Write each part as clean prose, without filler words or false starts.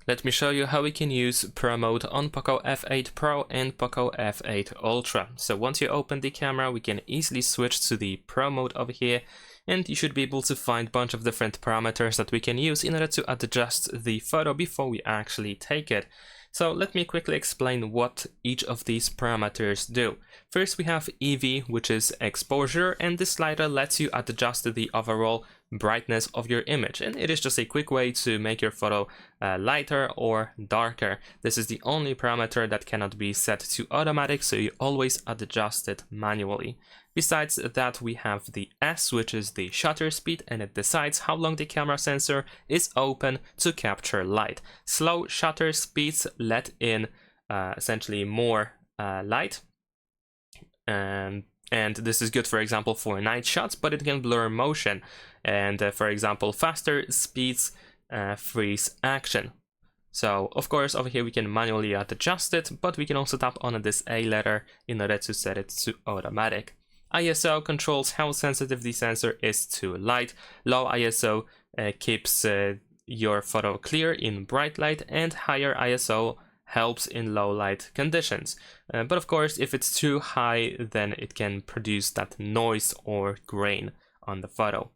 Let me show you how we can use Pro Mode on POCO F8 Pro and POCO F8 Ultra. So once you open the camera, we can easily switch to the Pro Mode over here, and you should be able to find a bunch of different parameters that we can use in order to adjust the photo before we actually take it. So let me quickly explain what each of these parameters do. First, we have EV, which is exposure, and this slider lets you adjust the overall brightness of your image, and it is just a quick way to make your photo lighter or darker. This is the only parameter that cannot be set to automatic, so you always adjust it manually. Besides that, we have the S, which is the shutter speed, and it decides how long the camera sensor is open to capture light. Slow shutter speeds let in essentially more light, and this is good, for example, for night shots, but it can blur motion. And for example, faster speeds freeze action. So of course over here we can manually adjust it, but we can also tap on this A letter in order to set it to automatic. ISO controls how sensitive the sensor is to light. Low ISO keeps your photo clear in bright light, and higher ISO helps in low light conditions. But of course, if it's too high, then it can produce that noise or grain on the photo.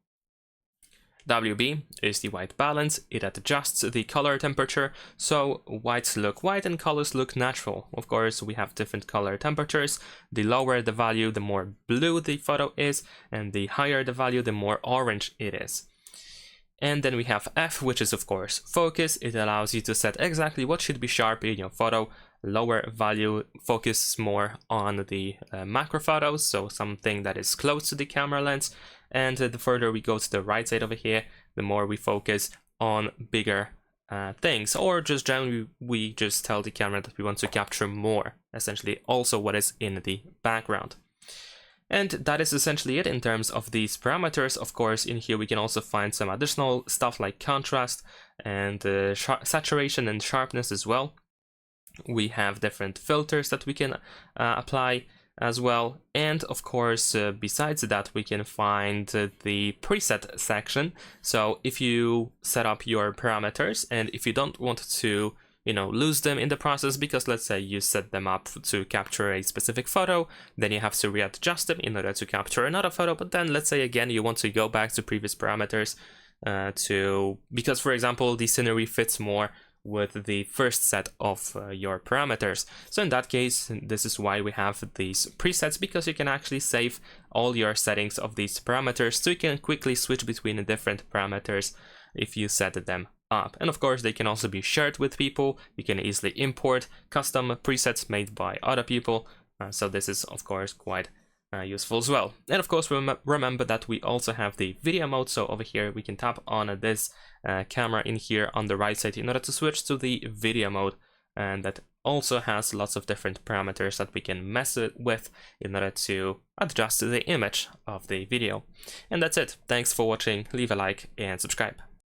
WB is the white balance. It adjusts the color temperature, so whites look white and colors look natural. Of course, we have different color temperatures. The lower the value, the more blue the photo is, and the higher the value, the more orange it is. And then we have F, which is of course focus. It allows you to set exactly what should be sharp in your photo. Lower value focuses more on the macro photos, so something that is close to the camera lens. And the further we go to the right side over here, the more we focus on bigger things, or just generally we just tell the camera that we want to capture more, essentially also what is in the background. And that is essentially it in terms of these parameters. Of course, in here we can also find some additional stuff like contrast and saturation and sharpness as well. We have different filters that we can apply as well, and of course besides that we can find the preset section. So if you set up your parameters, and if you don't want to lose them in the process, because let's say you set them up to capture a specific photo, then you have to readjust them in order to capture another photo. But then let's say again you want to go back to previous parameters because for example the scenery fits more with the first set of your parameters. So in that case, this is why we have these presets, because you can actually save all your settings of these parameters, so you can quickly switch between the different parameters if you set them up. And of course they can also be shared with people. You can easily import custom presets made by other people, so this is of course quite useful as well. And of course remember that we also have the video mode, so over here we can tap on this camera in here on the right side in order to switch to the video mode, and that also has lots of different parameters that we can mess with in order to adjust the image of the video. And that's it. Thanks for watching, leave a like and subscribe.